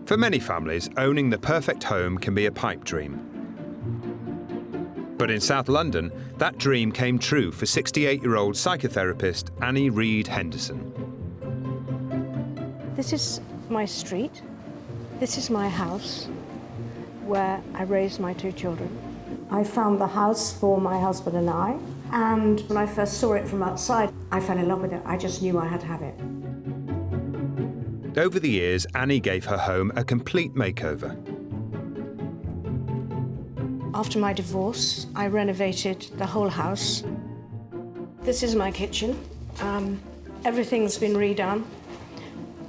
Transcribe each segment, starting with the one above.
For many families, owning the perfect home can be a pipe dream. But in South London, that dream came true for 68-year-old psychotherapist Annie Reed Henderson. This is my street. This is my house where I raised my 2 children. I found the house for my husband and I, and when I first saw it from outside, I fell in love with it. I just knew I had to have it. Over the years, Annie gave her home a complete makeover. After my divorce, I renovated the whole house. This is my kitchen. Everything's been redone,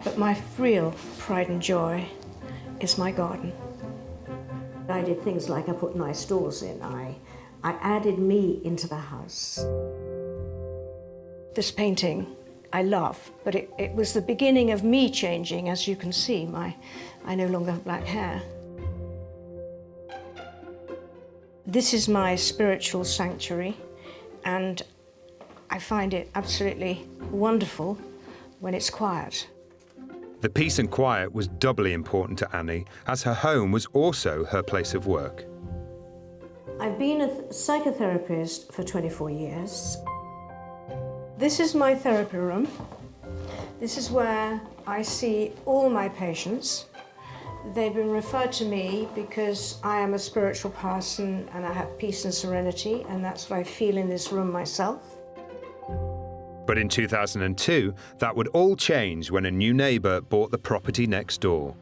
but my real pride and joy is my garden. I did things like I put nice doors in. I added me into the house. This painting I love, but it was the beginning of me changing. As you can see, I no longer have black hair. This is my spiritual sanctuary, and I find it absolutely wonderful when it's quiet. The peace and quiet was doubly important to Annie, as her home was also her place of work. I've been a psychotherapist for 24 years. This is my therapy room. This is where I see all my patients. They've been referred to me because I am a spiritual person and I have peace and serenity, and that's what I feel in this room myself. But in 2002, that would all change when a new neighbour bought the property next door.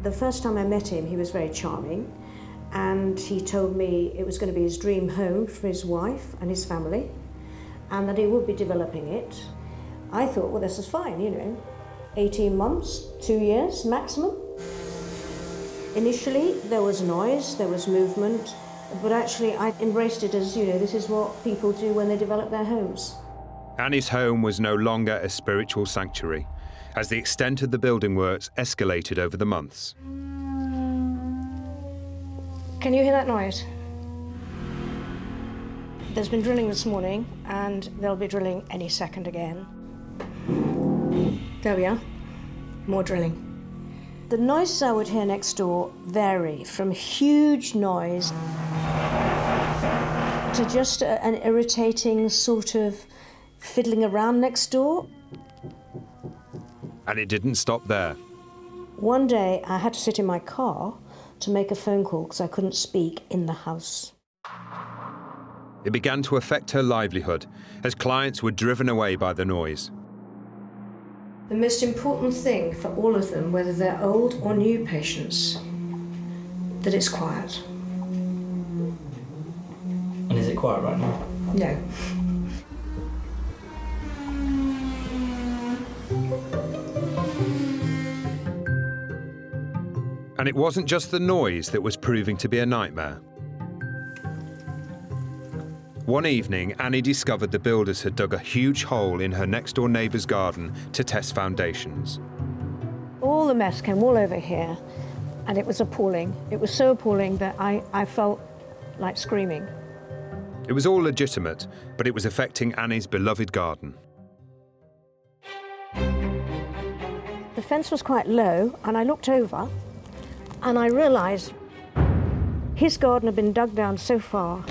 The first time I met him, he was very charming, and he told me it was going to be his dream home for his wife and his family, and that he would be developing it. I thought, well, this is fine, you know, 18 months, 2 years maximum. Initially, there was noise, there was movement, but actually I embraced it as, you know, this is what people do when they develop their homes. Annie's home was no longer a spiritual sanctuary, as the extent of the building works escalated over the months. Can you hear that noise? There's been drilling this morning, and they'll be drilling any second again. There we are, more drilling. The noises I would hear next door vary from huge noise to just an irritating sort of fiddling around next door. And it didn't stop there. One day I had to sit in my car to make a phone call because I couldn't speak in the house. It began to affect her livelihood as clients were driven away by the noise. The most important thing for all of them, whether they're old or new patients, that it's quiet. And is it quiet right now? No. And it wasn't just the noise that was proving to be a nightmare. One evening, Annie discovered the builders had dug a huge hole in her next-door neighbour's garden to test foundations. All the mess came all over here, and it was appalling. It was so appalling that I felt like screaming. It was all legitimate, but it was affecting Annie's beloved garden. The fence was quite low, and I looked over, and I realised his garden had been dug down so far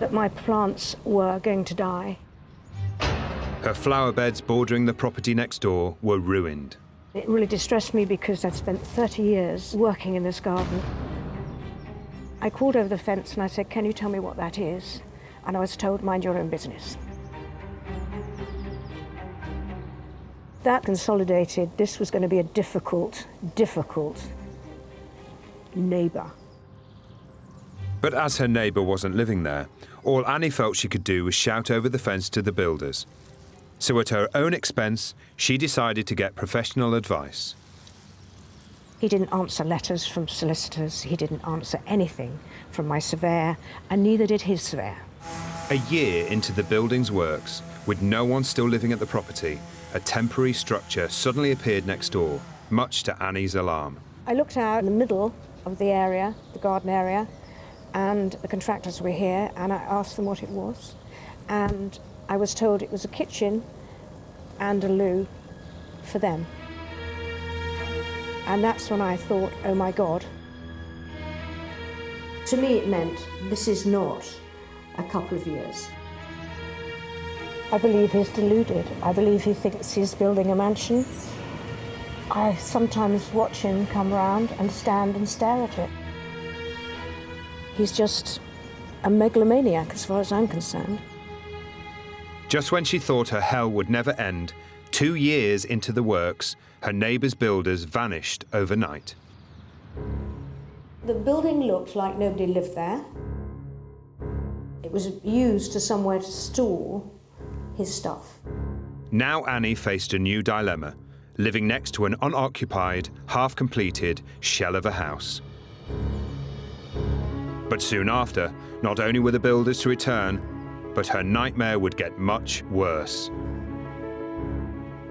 that my plants were going to die. Her flower beds bordering the property next door were ruined. It really distressed me because I'd spent 30 years working in this garden. I called over the fence and I said, "Can you tell me what that is?" And I was told, "Mind your own business." That consolidated, this was going to be a difficult neighbour. But as her neighbour wasn't living there, all Annie felt she could do was shout over the fence to the builders. So at her own expense, she decided to get professional advice. He didn't answer letters from solicitors, he didn't answer anything from my surveyor, and neither did his surveyor. A year into the building's works, with no one still living at the property, a temporary structure suddenly appeared next door, much to Annie's alarm. I looked out in the middle of the area, the garden area, and the contractors were here, and I asked them what it was, and I was told it was a kitchen and a loo for them. And that's when I thought, oh my God. To me it meant this is not a couple of years. I believe he's deluded. I believe he thinks he's building a mansion. I sometimes watch him come round and stand and stare at it. He's just a megalomaniac as far as I'm concerned. Just when she thought her hell would never end, 2 years into the works, her neighbour's builders vanished overnight. The building looked like nobody lived there. It was used as somewhere to store his stuff. Now Annie faced a new dilemma, living next to an unoccupied, half-completed shell of a house. But soon after, not only were the builders to return, but her nightmare would get much worse.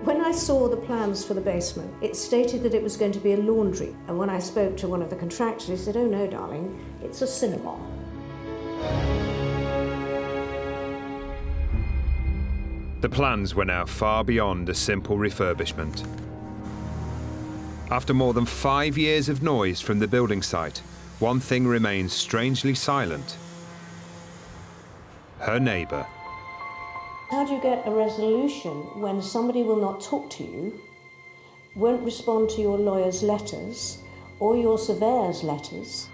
When I saw the plans for the basement, it stated that it was going to be a laundry. And when I spoke to one of the contractors, he said, oh no, darling, it's a cinema. The plans were now far beyond a simple refurbishment. After more than 5 years of noise from the building site, one thing remains strangely silent. Her neighbour. How do you get a resolution when somebody will not talk to you, won't respond to your lawyer's letters or your surveyor's letters?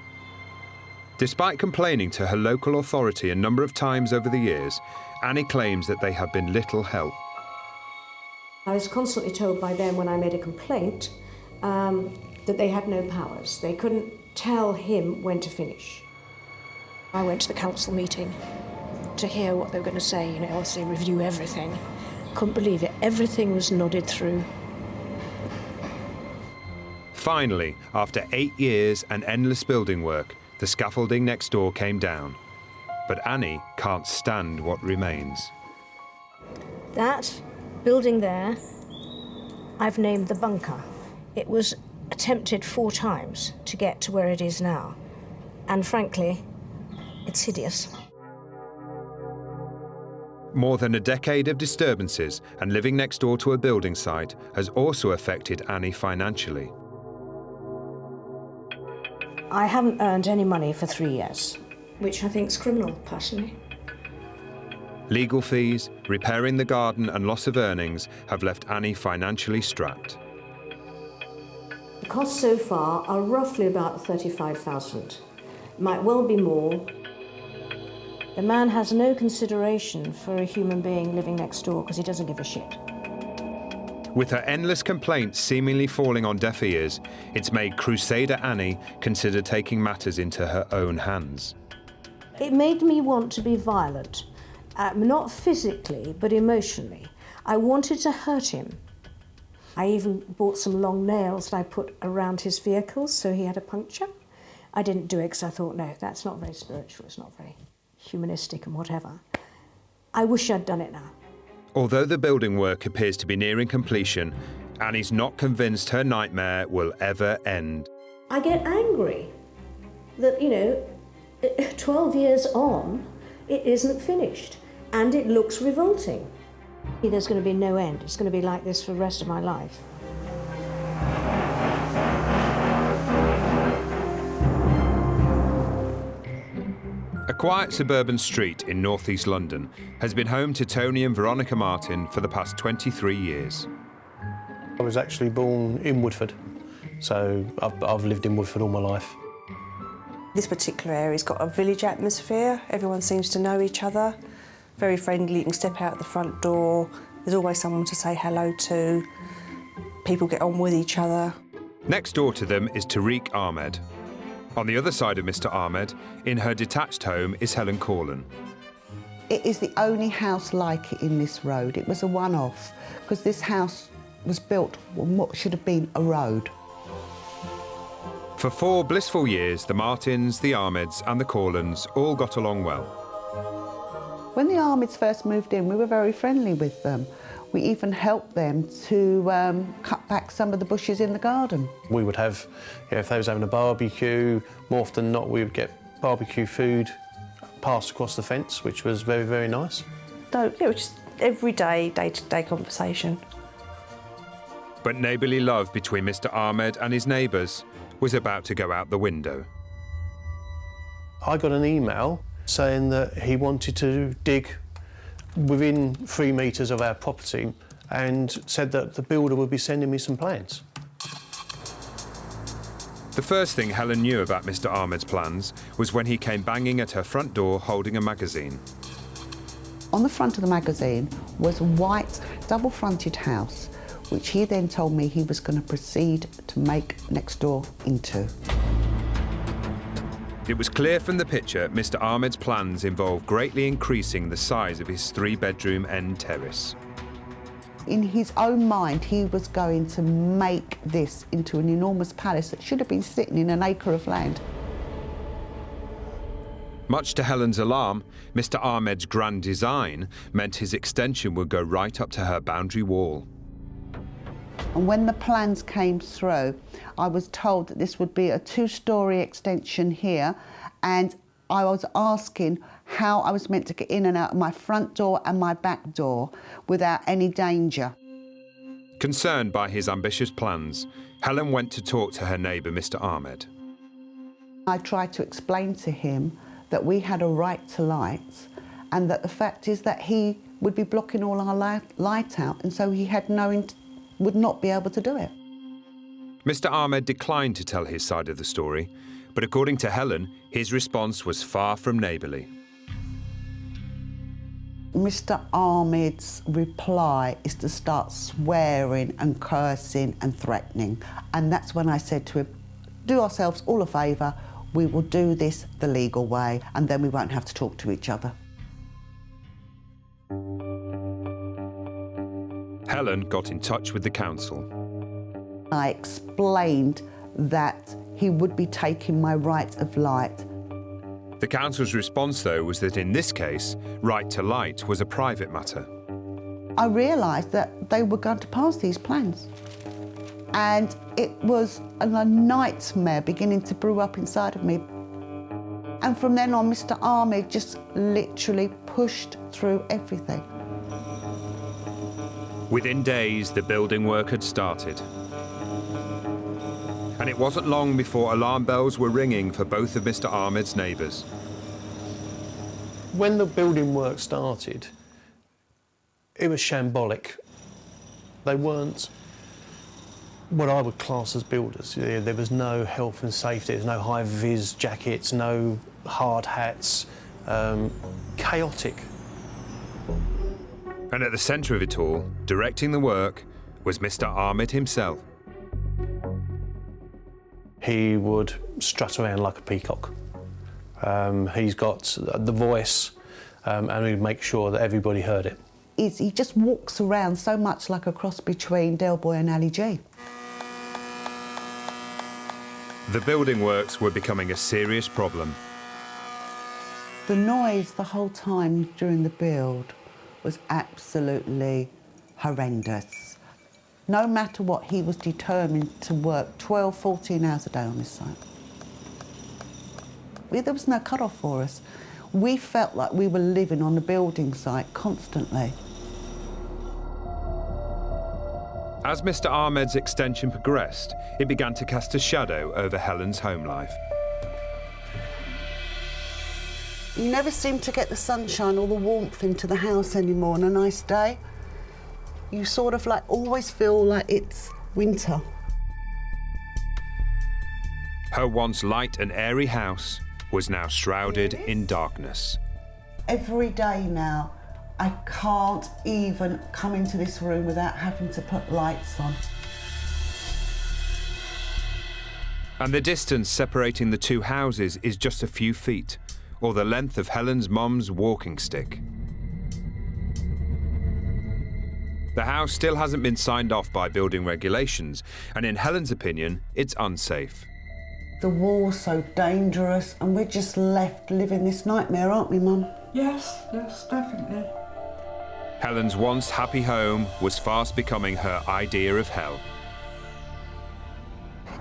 Despite complaining to her local authority a number of times over the years, Annie claims that they have been little help. I was constantly told by them when I made a complaint that they had no powers. They couldn't tell him when to finish. I went to the council meeting to hear what they were going to say, you know, obviously review everything. Couldn't believe it. Everything was nodded through. Finally, after 8 years and endless building work, the scaffolding next door came down. But Annie can't stand what remains. That building there, I've named the bunker. It was attempted 4 times to get to where it is now. And frankly, it's hideous. More than a decade of disturbances and living next door to a building site has also affected Annie financially. I haven't earned any money for 3 years, which I think is criminal, personally. Legal fees, repairing the garden and loss of earnings have left Annie financially strapped. The costs so far are roughly about 35,000. Might well be more. The man has no consideration for a human being living next door because he doesn't give a shit. With her endless complaints seemingly falling on deaf ears, it's made Crusader Annie consider taking matters into her own hands. It made me want to be violent, not physically, but emotionally. I wanted to hurt him. I even bought some long nails that I put around his vehicles so he had a puncture. I didn't do it because I thought, no, that's not very spiritual, it's not very humanistic and whatever. I wish I'd done it now. Although the building work appears to be nearing completion, Annie's not convinced her nightmare will ever end. I get angry that, 12 years on, it isn't finished and it looks revolting. There's going to be no end. It's going to be like this for the rest of my life. A quiet suburban street in northeast London has been home to Tony and Veronica Martin for the past 23 years. I was actually born in Woodford, so I've lived in Woodford all my life. This particular area's got a village atmosphere. Everyone seems to know each other. Very friendly, you can step out the front door. There's always someone to say hello to. People get on with each other. Next door to them is Tariq Ahmed. On the other side of Mr. Ahmed, in her detached home, is Helen Corlin. It is the only house like it in this road. It was a one-off, because this house was built on what should have been a road. For 4 blissful years, the Martins, the Ahmeds and the Corlins all got along well. When the Ahmeds first moved in, we were very friendly with them. We even helped them to cut back some of the bushes in the garden. We would have, if they was having a barbecue, more often than not we would get barbecue food passed across the fence, which was very, very nice. So it was just everyday, day-to-day conversation. But neighbourly love between Mr. Ahmed and his neighbours was about to go out the window. I got an email saying that he wanted to dig within 3 metres of our property and said that the builder would be sending me some plans. The first thing Helen knew about Mr. Ahmed's plans was when he came banging at her front door holding a magazine. On the front of the magazine was a white double-fronted house, which he then told me he was going to proceed to make next door into. It was clear from the picture Mr. Ahmed's plans involved greatly increasing the size of his 3-bedroom end terrace. In his own mind, he was going to make this into an enormous palace that should have been sitting in an acre of land. Much to Helen's alarm, Mr. Ahmed's grand design meant his extension would go right up to her boundary wall. And when the plans came through, I was told that this would be a 2-storey extension here, and I was asking how I was meant to get in and out of my front door and my back door without any danger. Concerned by his ambitious plans, Helen went to talk to her neighbour, Mr. Ahmed. I tried to explain to him that we had a right to light, and that the fact is that he would be blocking all our light out, and so he had would not be able to do it. Mr. Ahmed declined to tell his side of the story, but according to Helen, his response was far from neighbourly. Mr. Ahmed's reply is to start swearing and cursing and threatening, and that's when I said to him, do ourselves all a favour, we will do this the legal way, and then we won't have to talk to each other. Helen got in touch with the council. I explained that he would be taking my right of light. The council's response, though, was that in this case, right to light was a private matter. I realised that they were going to pass these plans. And it was a nightmare beginning to brew up inside of me. And from then on, Mr. Ahmed just literally pushed through everything. Within days, the building work had started. And it wasn't long before alarm bells were ringing for both of Mr. Ahmed's neighbours. When the building work started, it was shambolic. They weren't what I would class as builders. There was no health and safety, there was no high-vis jackets, no hard hats, chaotic. And at the centre of it all, directing the work, was Mr. Ahmed himself. He would strut around like a peacock. He's got the voice, and he'd make sure that everybody heard it. He just walks around so much like a cross between Del Boy and Ali G. The building works were becoming a serious problem. The noise the whole time during the build was absolutely horrendous. No matter what, he was determined to work 12, 14 hours a day on this site. There was no cut-off for us. We felt like we were living on the building site constantly. As Mr. Ahmed's extension progressed, it began to cast a shadow over Helen's home life. You never seem to get the sunshine or the warmth into the house anymore on a nice day. You sort of like always feel like it's winter. Her once light and airy house was now shrouded in darkness. Every day now, I can't even come into this room without having to put lights on. And the distance separating the two houses is just a few feet, or the length of Helen's mum's walking stick. The house still hasn't been signed off by building regulations, and in Helen's opinion, it's unsafe. The war's so dangerous, and we're just left living this nightmare, aren't we, Mum? Yes, definitely. Helen's once happy home was fast becoming her idea of hell.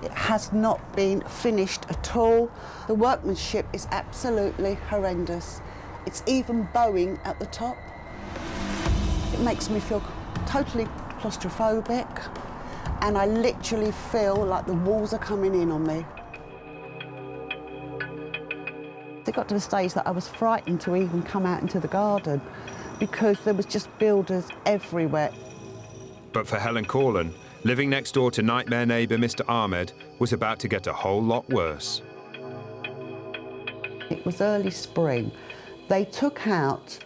It has not been finished at all. The workmanship is absolutely horrendous. It's even bowing at the top. makes me feel totally claustrophobic, and I literally feel like the walls are coming in on me. It got to the stage that I was frightened to even come out into the garden because there was just builders everywhere. But for Helen Corlin, living next door to nightmare neighbour Mr. Ahmed was about to get a whole lot worse. It was early spring. They took out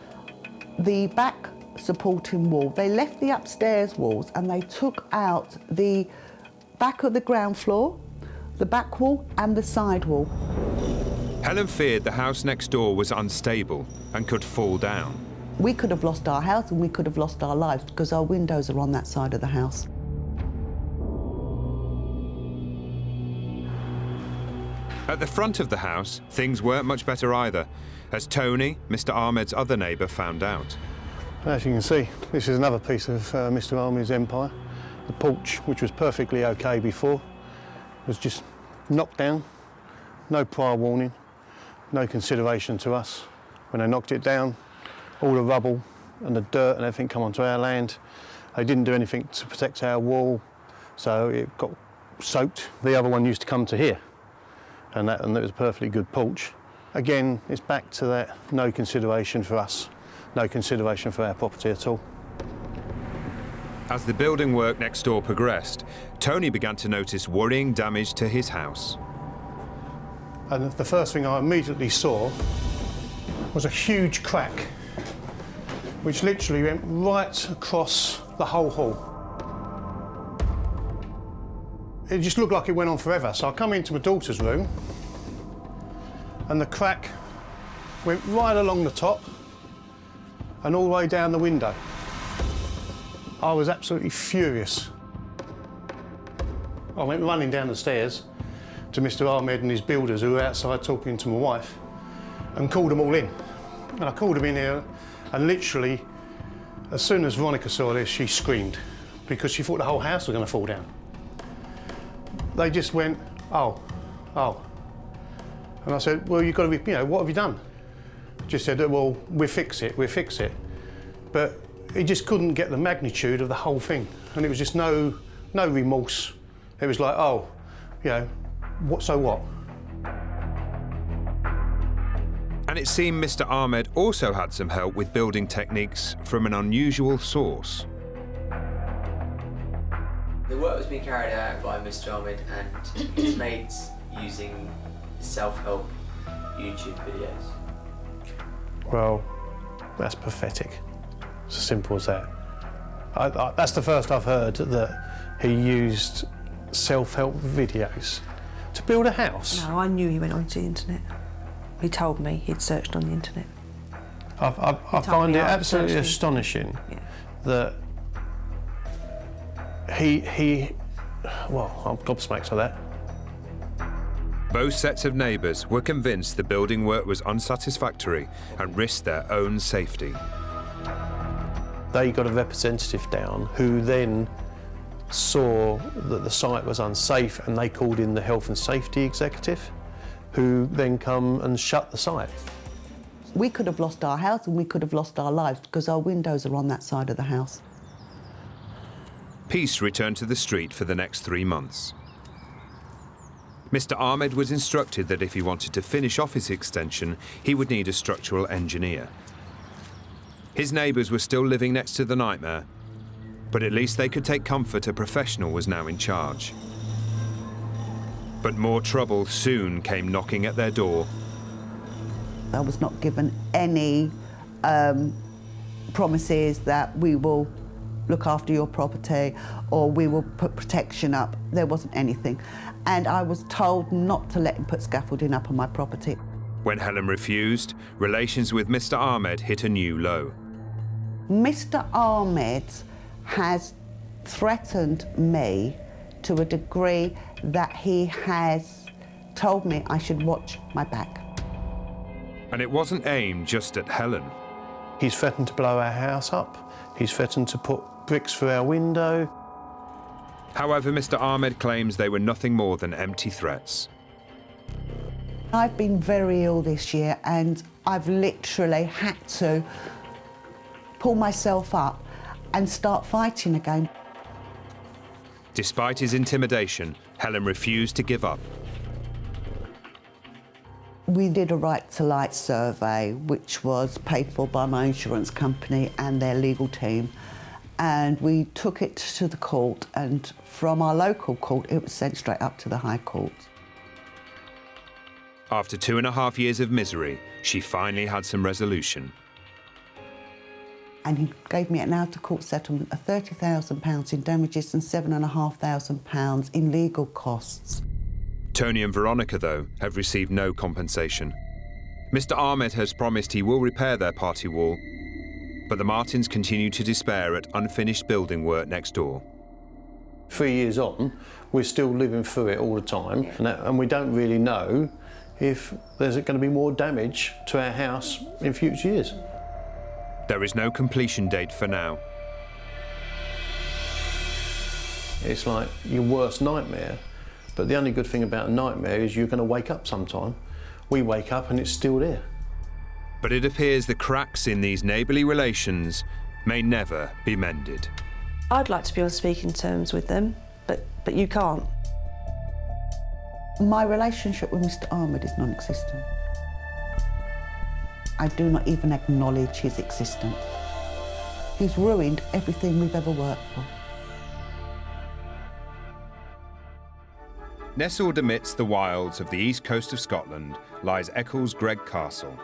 the back supporting wall. They left the upstairs walls and they took out the back of the ground floor, the back wall and the side wall. Helen feared the house next door was unstable and could fall down. We could have lost our house and we could have lost our lives because our windows are on that side of the house. At the front of the house, things weren't much better either, as Tony, Mr. Ahmed's other neighbour, found out. As you can see, this is another piece of Mr. Ahmed's empire. The porch, which was perfectly okay before, was just knocked down. No prior warning, no consideration to us. When they knocked it down, all the rubble and the dirt and everything come onto our land. They didn't do anything to protect our wall, so it got soaked. The other one used to come to here, and it was a perfectly good porch. Again, it's back to that no consideration for us, no consideration for our property at all. As the building work next door progressed, Tony began to notice worrying damage to his house. And the first thing I immediately saw was a huge crack, which literally went right across the whole hall. It just looked like it went on forever. So I come into my daughter's room and the crack went right along the top and all the way down the window. I was absolutely furious. I went running down the stairs to Mr. Ahmed and his builders who were outside talking to my wife and called them all in. And I called them in here and literally, as soon as Veronica saw this, she screamed because she thought the whole house was going to fall down. They just went, oh. And I said, well, you've got to be, what have you done? Just said, well, we'll fix it. But he just couldn't get the magnitude of the whole thing. And it was just no remorse. It was like, oh, what, so what? And it seemed Mr. Ahmed also had some help with building techniques from an unusual source. The work was being carried out by Mr. Ahmed and his mates using self-help YouTube videos. Well, that's pathetic. It's as simple as that. That's the first I've heard that he used self-help videos to build a house. No, I knew he went onto the internet. He told me he'd searched on the internet. I find it absolutely astonishing that well, I'm gobsmacked by that. Both sets of neighbours were convinced the building work was unsatisfactory and risked their own safety. They got a representative down who then saw that the site was unsafe and they called in the health and safety executive who then come and shut the site. We could have lost our house and we could have lost our lives because our windows are on that side of the house. Peace returned to the street for the next 3 months. Mr. Ahmed was instructed that if he wanted to finish off his extension, he would need a structural engineer. His neighbours were still living next to the nightmare, but at least they could take comfort a professional was now in charge. But more trouble soon came knocking at their door. I was not given any promises that we will look after your property or we will put protection up. There wasn't anything. And I was told not to let him put scaffolding up on my property. When Helen refused, relations with Mr. Ahmed hit a new low. Mr. Ahmed has threatened me to a degree that he has told me I should watch my back. And it wasn't aimed just at Helen. He's threatened to blow our house up. He's threatened to put bricks through our window. However, Mr. Ahmed claims they were nothing more than empty threats. I've been very ill this year and I've literally had to pull myself up. and start fighting again. Despite his intimidation, Helen refused to give up. We did a right to light survey, which was paid for by my insurance company and their legal team. And we took it to the court, and from our local court, it was sent straight up to the High Court. After 2.5 years of misery, she finally had some resolution. And he gave me an out-of-court settlement of £30,000 in damages and £7,500 in legal costs. Tony and Veronica, though, have received no compensation. Mr. Ahmed has promised he will repair their party wall, but the Martins continue to despair at unfinished building work next door. 3 years on, we're still living through it all the time, and we don't really know if there's going to be more damage to our house in future years. There is no completion date for now. It's like your worst nightmare, but the only good thing about a nightmare is you're going to wake up sometime. We wake up and it's still there. But it appears the cracks in these neighbourly relations may never be mended. I'd like to be on speaking terms with them, but you can't. My relationship with Mr. Ahmed is non-existent. I do not even acknowledge his existence. He's ruined everything we've ever worked for. Nestled amidst the wilds of the east coast of Scotland lies Eccles-Gregg Castle.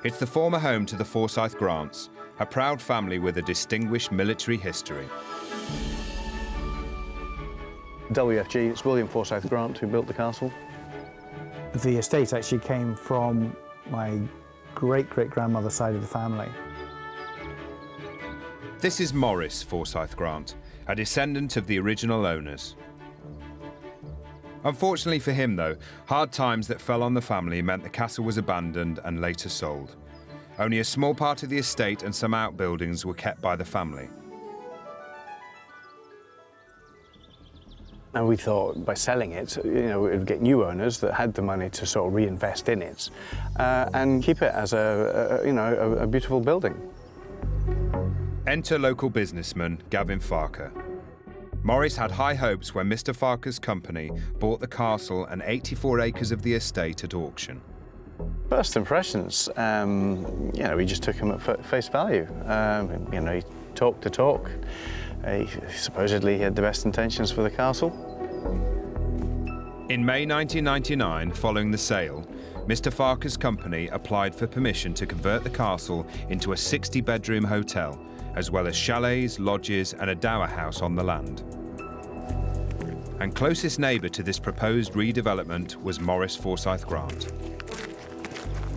It's the former home to the Forsyth Grants, a proud family with a distinguished military history. WFG, it's William Forsyth Grant who built the castle. The estate actually came from my great-great-grandmother's side of the family. This is Maurice Forsyth Grant, a descendant of the original owners. Unfortunately for him, though, hard times that fell on the family meant the castle was abandoned and later sold. Only a small part of the estate and some outbuildings were kept by the family. And we thought by selling it, it would get new owners that had the money to sort of reinvest in it and keep it as a beautiful building. Enter local businessman Gavin Farker. Maurice had high hopes when Mr. Farker's company bought the castle and 84 acres of the estate at auction. First impressions, we just took him at face value. He talked the talk. He supposedly had the best intentions for the castle. In May 1999, following the sale, Mr. Farker's company applied for permission to convert the castle into a 60-bedroom hotel, as well as chalets, lodges and a dower house on the land. And closest neighbour to this proposed redevelopment was Maurice Forsyth Grant.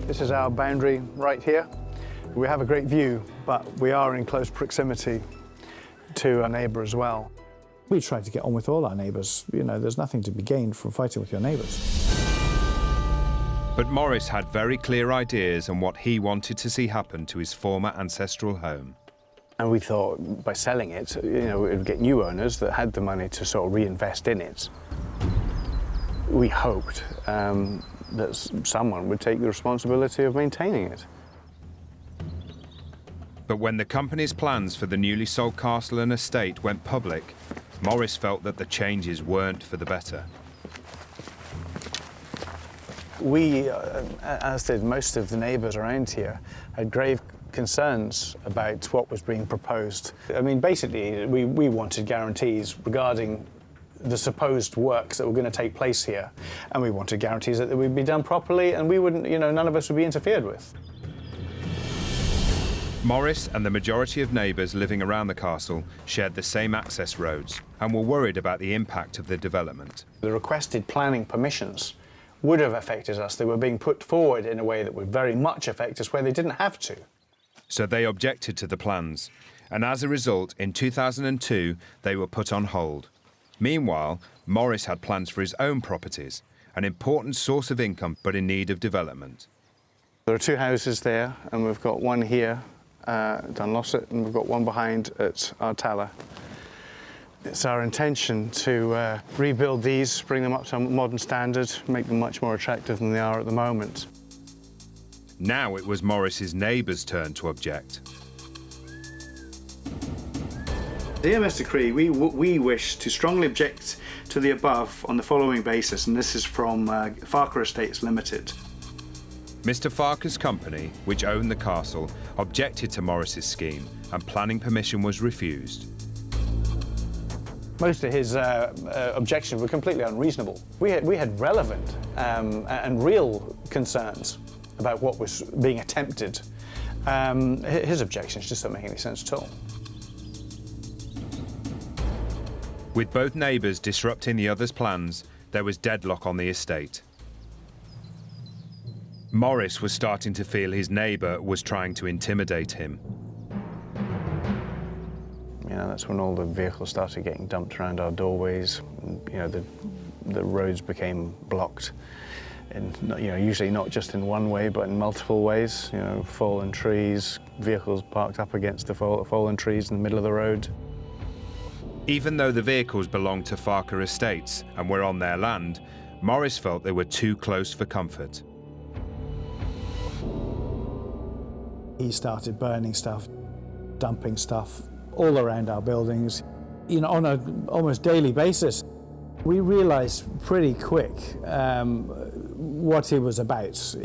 This is our boundary right here. We have a great view, but we are in close proximity to our neighbour as well. We try to get on with all our neighbours. There's nothing to be gained from fighting with your neighbours. But Maurice had very clear ideas on what he wanted to see happen to his former ancestral home. And we thought by selling it, it would get new owners that had the money to sort of reinvest in it. We hoped that someone would take the responsibility of maintaining it. But when the company's plans for the newly sold castle and estate went public, Maurice felt that the changes weren't for the better. We, as did most of the neighbours around here, had grave concerns about what was being proposed. I mean, basically, we wanted guarantees regarding the supposed works that were going to take place here, and we wanted guarantees that they would be done properly and we wouldn't, none of us would be interfered with. Maurice and the majority of neighbours living around the castle shared the same access roads and were worried about the impact of the development. The requested planning permissions would have affected us. They were being put forward in a way that would very much affect us where they didn't have to. So they objected to the plans, and as a result, in 2002, they were put on hold. Meanwhile, Maurice had plans for his own properties, an important source of income but in need of development. There are two houses there, and we've got one here, Dunlosset, and we've got one behind at Artala. It's our intention to rebuild these, bring them up to a modern standard, make them much more attractive than they are at the moment. Now it was Maurice's neighbours' turn to object. Dear Mr. Cree, we wish to strongly object to the above on the following basis, and this is from Farquhar Estates Limited. Mr. Farquhar's company, which owned the castle, objected to Morris's scheme and planning permission was refused. Most of his objections were completely unreasonable. We had relevant and real concerns about what was being attempted. His objections just don't make any sense at all. With both neighbours disrupting the other's plans, there was deadlock on the estate. Morris was starting to feel his neighbour was trying to intimidate him. You know, that's when all the vehicles started getting dumped around our doorways. And, you know, the roads became blocked, and you know, usually not just in one way, but in multiple ways. You know, fallen trees, vehicles parked up against the fallen trees in the middle of the road. Even though the vehicles belonged to Farquhar Estates and were on their land, Morris felt they were too close for comfort. He started burning stuff, dumping stuff all around our buildings, you know, on an almost daily basis. We realised pretty quick what he was about.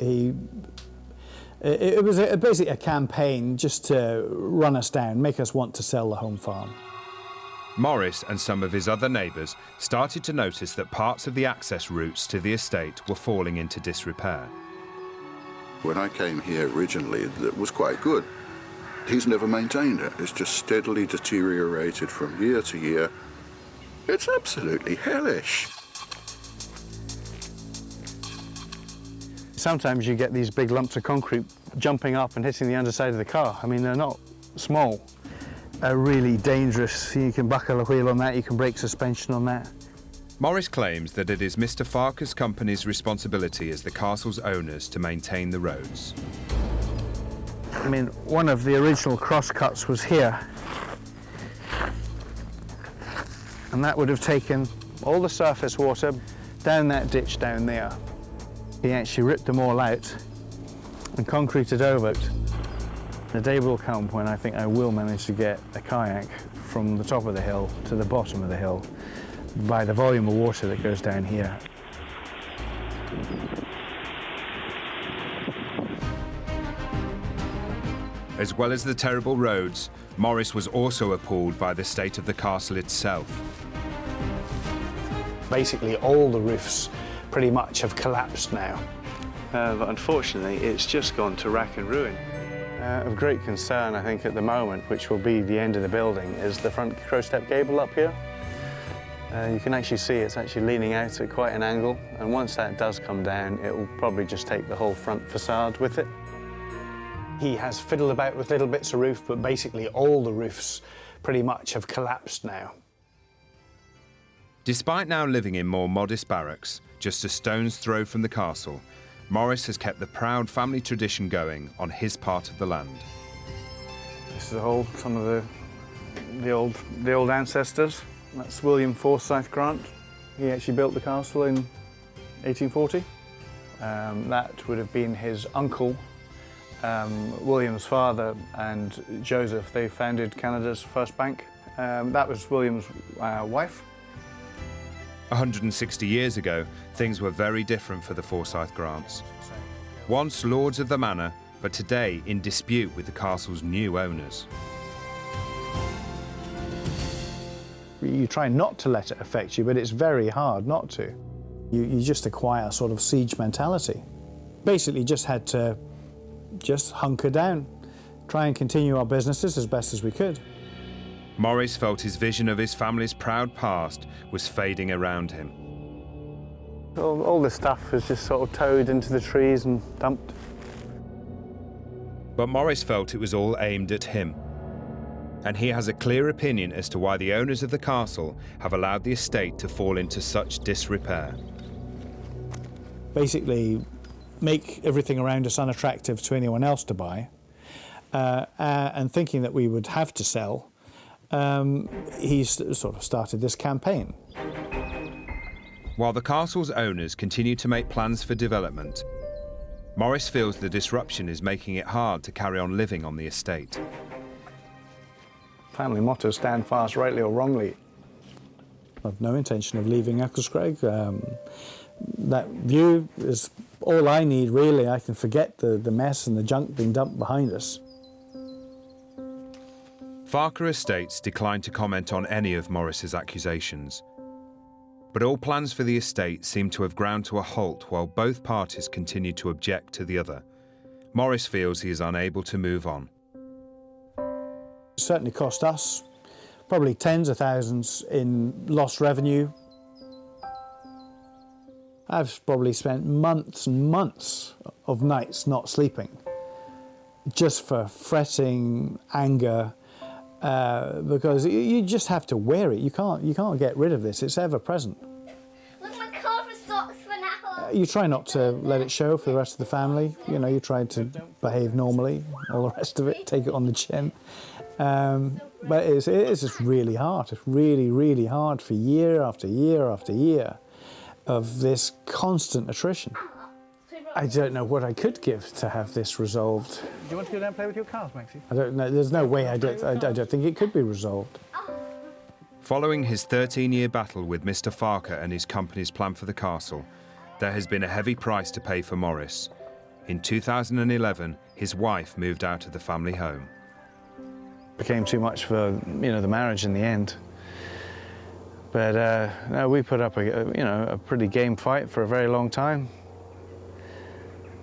It was basically a campaign just to run us down, make us want to sell the home farm. Morris and some of his other neighbours started to notice that parts of the access routes to the estate were falling into disrepair. When I came here originally, it was quite good. He's never maintained it. It's just steadily deteriorated from year to year. It's absolutely hellish. Sometimes you get these big lumps of concrete jumping up and hitting the underside of the car. I mean, they're not small. Are really dangerous. You can buckle a wheel on that, you can break suspension on that. Morris claims that it is Mr. Farquhar's company's responsibility as the castle's owners to maintain the roads. I mean, one of the original crosscuts was here. And that would have taken all the surface water down that ditch down there. He actually ripped them all out and concreted over it. The day will come when I think I will manage to get a kayak from the top of the hill to the bottom of the hill by the volume of water that goes down here. As well as the terrible roads, Morris was also appalled by the state of the castle itself. Basically, all the roofs pretty much have collapsed now. But unfortunately, it's just gone to rack and ruin. Of great concern, I think, at the moment, which will be the end of the building, is the front crow step gable up here. You can actually see it's actually leaning out at quite an angle, and once that does come down, it will probably just take the whole front facade with it. He has fiddled about with little bits of roof, but basically all the roofs pretty much have collapsed now. Despite now living in more modest barracks, just a stone's throw from the castle, Morris has kept the proud family tradition going on his part of the land. This is some of the old ancestors. That's William Forsyth Grant. He actually built the castle in 1840. That would have been his uncle, William's father, and Joseph. They founded Canada's first bank. That was William's wife. 160 years ago, things were very different for the Forsyth Grants. Once lords of the manor, but today in dispute with the castle's new owners. You try not to let it affect you, but it's very hard not to. You just acquire a sort of siege mentality. Basically just had to hunker down, try and continue our businesses as best as we could. Morris felt his vision of his family's proud past was fading around him. All this stuff was just sort of towed into the trees and dumped. But Morris felt it was all aimed at him. And he has a clear opinion as to why the owners of the castle have allowed the estate to fall into such disrepair. Basically, make everything around us unattractive to anyone else to buy, and thinking that we would have to sell, he's sort of started this campaign. While the castle's owners continue to make plans for development, Morris feels the disruption is making it hard to carry on living on the estate. family motto, stand fast, rightly or wrongly. I've no intention of leaving Ecclescraig. That view is all I need, really. I can forget the mess and the junk being dumped behind us. Farker Estates declined to comment on any of Morris's accusations. But all plans for the estate seemed to have ground to a halt while both parties continued to object to the other. Morris feels he is unable to move on. It certainly cost us probably tens of thousands in lost revenue. I've probably spent months and months of nights not sleeping, just for fretting, anger, because you just have to wear it. You can't get rid of this. It's ever present. Look, my car for socks for now. You try not to let it show for the rest of the family. You know, you try to behave normally, all the rest of it, take it on the chin. But it is just really hard. It's really, really hard for year after year after year of this constant attrition. I don't know what I could give to have this resolved. Do you want to go down and play with your cars, Maxie? I don't know. There's no way I don't think it could be resolved. Following his 13-year battle with Mr. Farker and his company's plan for the castle, there has been a heavy price to pay for Morris. In 2011, his wife moved out of the family home. Became too much for, the marriage in the end. But no, we put up a pretty game fight for a very long time.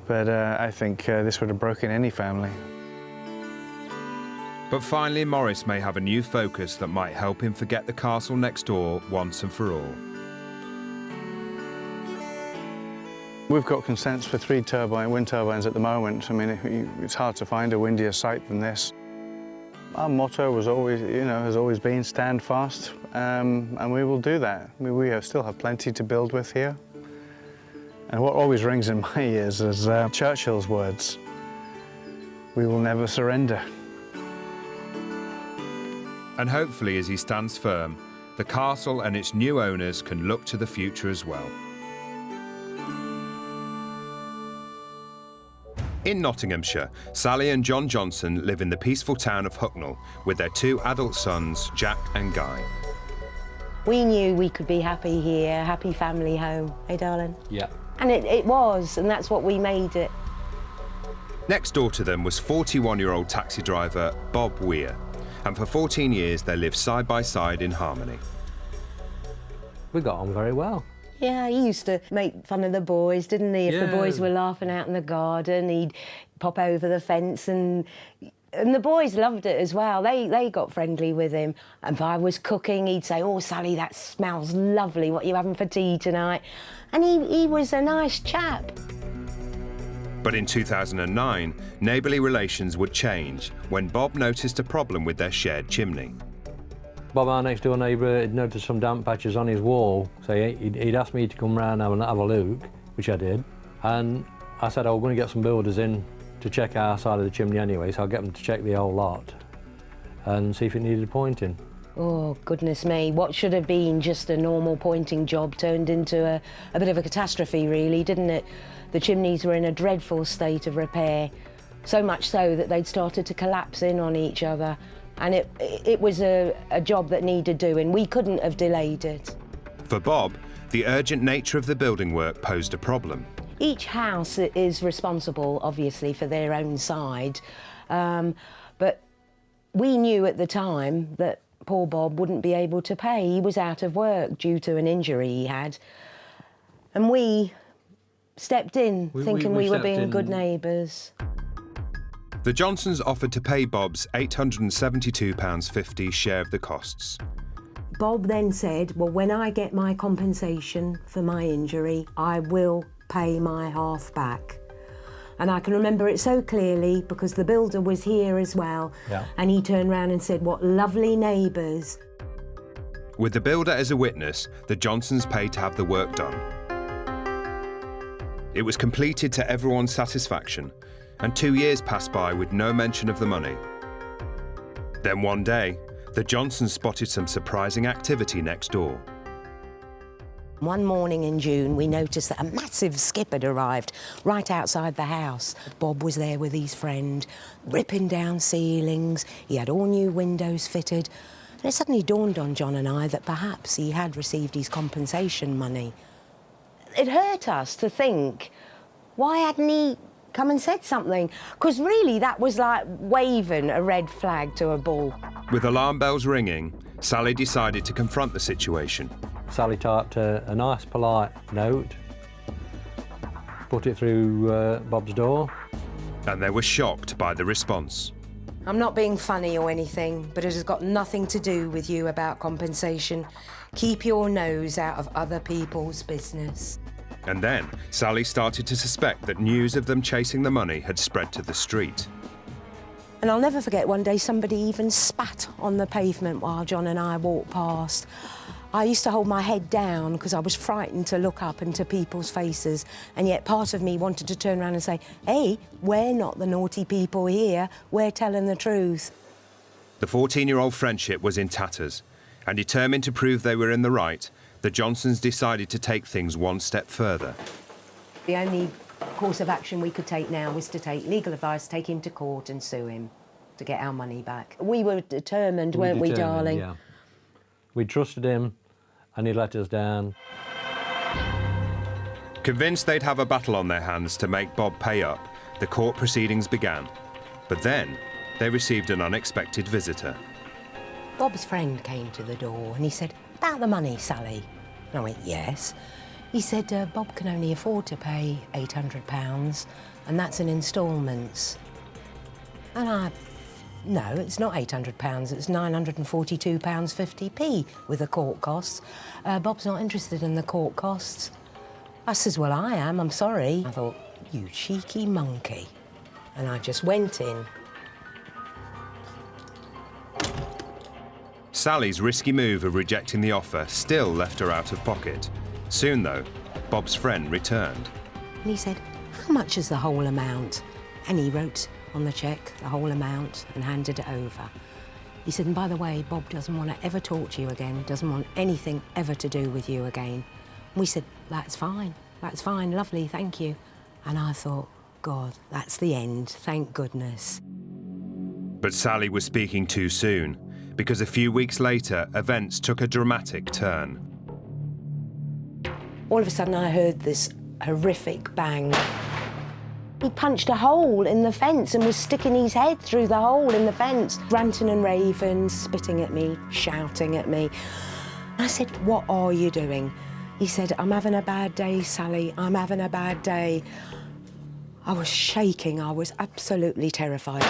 But I think this would have broken any family. But finally, Morris may have a new focus that might help him forget the castle next door once and for all. We've got consents for 3 wind turbines at the moment. I mean, it's hard to find a windier site than this. Our motto was always, has always been stand fast, and we will do that. We still have plenty to build with here. And what always rings in my ears is Churchill's words: "We will never surrender." And hopefully, as he stands firm, the castle and its new owners can look to the future as well. In Nottinghamshire, Sally and John Johnson live in the peaceful town of Hucknall with their 2 adult sons, Jack and Guy. We knew we could be happy here, happy family home, hey darling? Yeah. And it was, and that's what we made it. Next door to them was 41-year-old taxi driver Bob Weir, and for 14 years they lived side by side in harmony. We got on very well. Yeah, he used to make fun of the boys, didn't he? If the boys were laughing out in the garden, he'd pop over the fence, and the boys loved it as well. They got friendly with him. And if I was cooking, he'd say, "Oh, Sally, that smells lovely. What are you having for tea tonight?" And he was a nice chap. But in 2009, neighbourly relations would change when Bob noticed a problem with their shared chimney. Bob, our next door neighbour, had noticed some damp patches on his wall, so he'd asked me to come round and have a look, which I did. And I said, we're going to get some builders in to check our side of the chimney anyway, so I'll get them to check the whole lot and see if it needed pointing. Oh, goodness me. What should have been just a normal pointing job turned into a bit of a catastrophe, really, didn't it? The chimneys were in a dreadful state of repair, so much so that they'd started to collapse in on each other. And it was a job that needed doing. We couldn't have delayed it. For Bob, the urgent nature of the building work posed a problem. Each house is responsible, obviously, for their own side. But we knew at the time that poor Bob wouldn't be able to pay. He was out of work due to an injury he had. And we stepped in, thinking we were being good neighbours. The Johnsons offered to pay Bob's £872.50 share of the costs. Bob then said, well, when I get my compensation for my injury, I will pay my half back. And I can remember it so clearly because the builder was here as well. Yeah. And he turned round and said, what lovely neighbours. With the builder as a witness, the Johnsons paid to have the work done. It was completed to everyone's satisfaction, and 2 years passed by with no mention of the money. Then one day, the Johnsons spotted some surprising activity next door. One morning in June, we noticed that a massive skip had arrived right outside the house. Bob was there with his friend, ripping down ceilings. He had all new windows fitted. And it suddenly dawned on John and I that perhaps he had received his compensation money. It hurt us to think, why hadn't he come and said something? Because really that was like waving a red flag to a bull. With alarm bells ringing, Sally decided to confront the situation. Sally typed a nice, polite note, put it through Bob's door. And they were shocked by the response. I'm not being funny or anything, but it has got nothing to do with you about compensation. Keep your nose out of other people's business. And then Sally started to suspect that news of them chasing the money had spread to the street. And I'll never forget one day somebody even spat on the pavement while John and I walked past. I used to hold my head down because I was frightened to look up into people's faces, and yet part of me wanted to turn around and say, hey, we're not the naughty people here, we're telling the truth. The 14-year-old friendship was in tatters, and determined to prove they were in the right, the Johnsons decided to take things one step further. The only course of action we could take now was to take legal advice, take him to court and sue him to get our money back. We were determined, weren't we, darling? Yeah. We trusted him and he let us down. Convinced they'd have a battle on their hands to make Bob pay up, the court proceedings began. But then they received an unexpected visitor. Bob's friend came to the door and he said, about the money, Sally? And I went, yes. He said, Bob can only afford to pay £800 and that's in instalments. And no, it's not £800, it's £942.50p with the court costs. Bob's not interested in the court costs. I says, well, I am, I'm sorry. I thought, you cheeky monkey. And I just went in. Sally's risky move of rejecting the offer still left her out of pocket. Soon, though, Bob's friend returned. And he said, how much is the whole amount? And he wrote on the cheque the whole amount and handed it over. He said, and by the way, Bob doesn't want to ever talk to you again, doesn't want anything ever to do with you again. And we said, that's fine, lovely, thank you. And I thought, God, that's the end, thank goodness. But Sally was speaking too soon, because a few weeks later, events took a dramatic turn. All of a sudden, I heard this horrific bang. He punched a hole in the fence and was sticking his head through the hole in the fence, ranting and raving, spitting at me, shouting at me. I said, what are you doing? He said, I'm having a bad day, Sally, I'm having a bad day. I was shaking, I was absolutely terrified.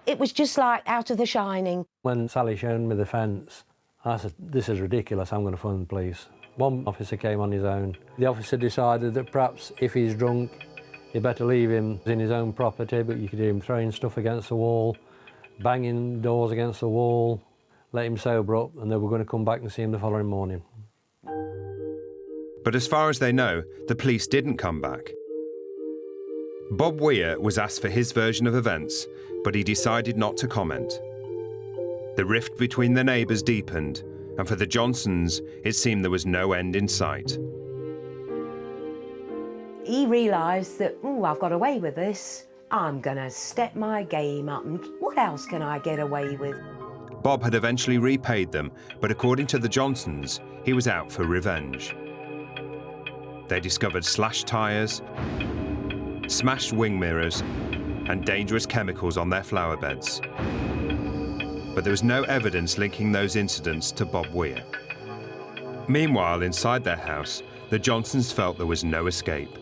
It was just like out of The Shining. When Sally showed me the fence, I said, this is ridiculous, I'm going to phone the police. One officer came on his own. The officer decided that perhaps if he's drunk, you better leave him in his own property, but you could hear him throwing stuff against the wall, banging doors against the wall, let him sober up, and they were going to come back and see him the following morning. But as far as they know, the police didn't come back. Bob Weir was asked for his version of events, but he decided not to comment. The rift between the neighbours deepened, and for the Johnsons, it seemed there was no end in sight. He realised that, oh, I've got away with this. I'm going to step my game up, and what else can I get away with? Bob had eventually repaid them, but according to the Johnsons, he was out for revenge. They discovered slashed tyres, smashed wing mirrors, and dangerous chemicals on their flower beds. But there was no evidence linking those incidents to Bob Weir. Meanwhile, inside their house, the Johnsons felt there was no escape.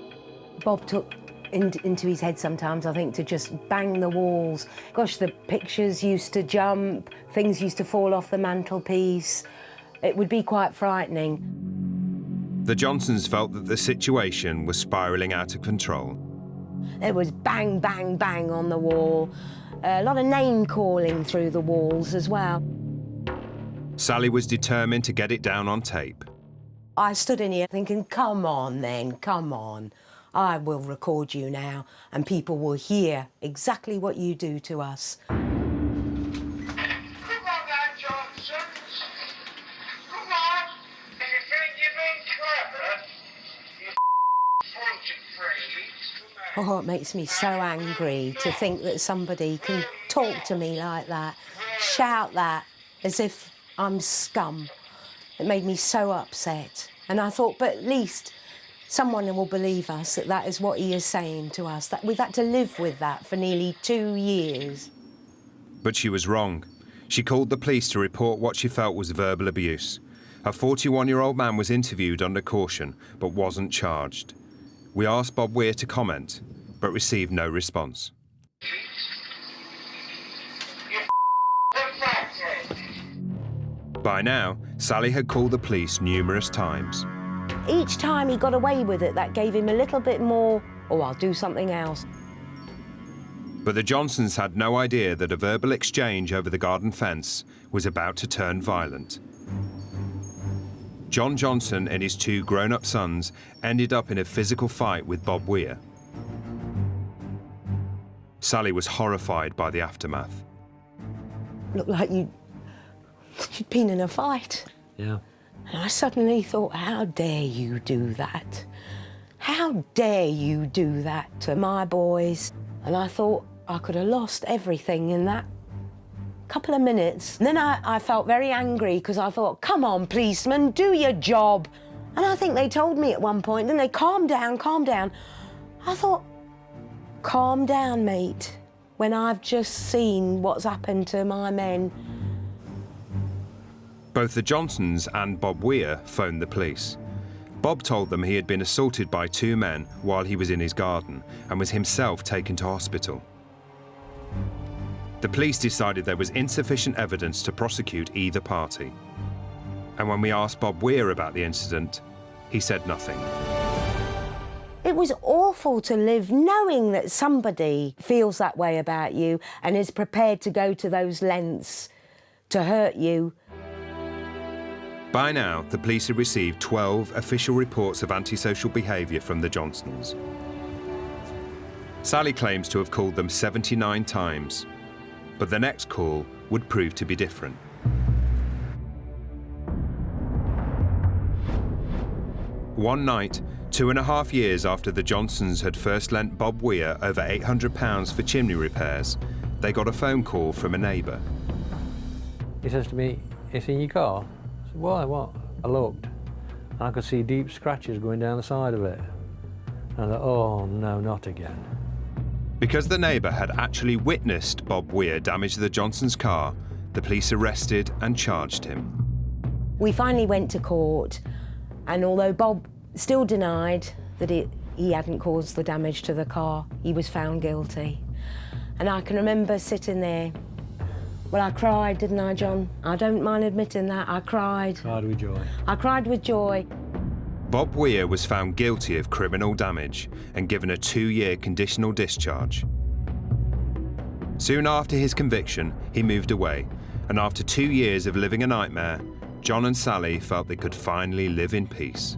Bob took into his head sometimes, I think, to just bang the walls. Gosh, the pictures used to jump, things used to fall off the mantelpiece. It would be quite frightening. The Johnsons felt that the situation was spiralling out of control. There was bang, bang, bang on the wall. A lot of name-calling through the walls as well. Sally was determined to get it down on tape. I stood in here thinking, come on then, come on. I will record you now, and people will hear exactly what you do to us. Come on now, Johnsons. Come on. Do you think you've been Oh, it makes me so angry to think that somebody can talk to me like that, shout that, as if I'm scum. It made me so upset. And I thought, but at least someone will believe us that that is what he is saying to us, that we've had to live with that for nearly 2 years. But she was wrong. She called the police to report what she felt was verbal abuse. A 41-year-old man was interviewed under caution, but wasn't charged. We asked Bob Weir to comment, but received no response. By now, Sally had called the police numerous times. Each time he got away with it, that gave him a little bit more, oh, I'll do something else. But the Johnsons had no idea that a verbal exchange over the garden fence was about to turn violent. John Johnson and his 2 grown-up sons ended up in a physical fight with Bob Weir. Sally was horrified by the aftermath. Looked like you'd been in a fight. Yeah. And I suddenly thought, how dare you do that? How dare you do that to my boys? And I thought I could have lost everything in that couple of minutes. And then I felt very angry because I thought, come on, policeman, do your job. And I think they told me at one point, then they calm down, calm down. I thought, calm down, mate, when I've just seen what's happened to my men. Both the Johnsons and Bob Weir phoned the police. Bob told them he had been assaulted by 2 men while he was in his garden and was himself taken to hospital. The police decided there was insufficient evidence to prosecute either party. And when we asked Bob Weir about the incident, he said nothing. It was awful to live knowing that somebody feels that way about you and is prepared to go to those lengths to hurt you. By now, the police had received 12 official reports of antisocial behaviour from the Johnsons. Sally claims to have called them 79 times, but the next call would prove to be different. One night, 2.5 years after the Johnsons had first lent Bob Weir over £800 for chimney repairs, they got a phone call from a neighbour. He says to me, "It's in your car?" I said, "Why, what?" I looked, and I could see deep scratches going down the side of it. And I thought, oh no, not again. Because the neighbour had actually witnessed Bob Weir damage the Johnsons' car, the police arrested and charged him. We finally went to court, and although Bob still denied that he hadn't caused the damage to the car, he was found guilty. And I can remember sitting there. Well, I cried, didn't I, John? I don't mind admitting that, I cried. Cried with joy. I cried with joy. Bob Weir was found guilty of criminal damage and given a 2-year conditional discharge. Soon after his conviction, he moved away, and after 2 years of living a nightmare, John and Sally felt they could finally live in peace.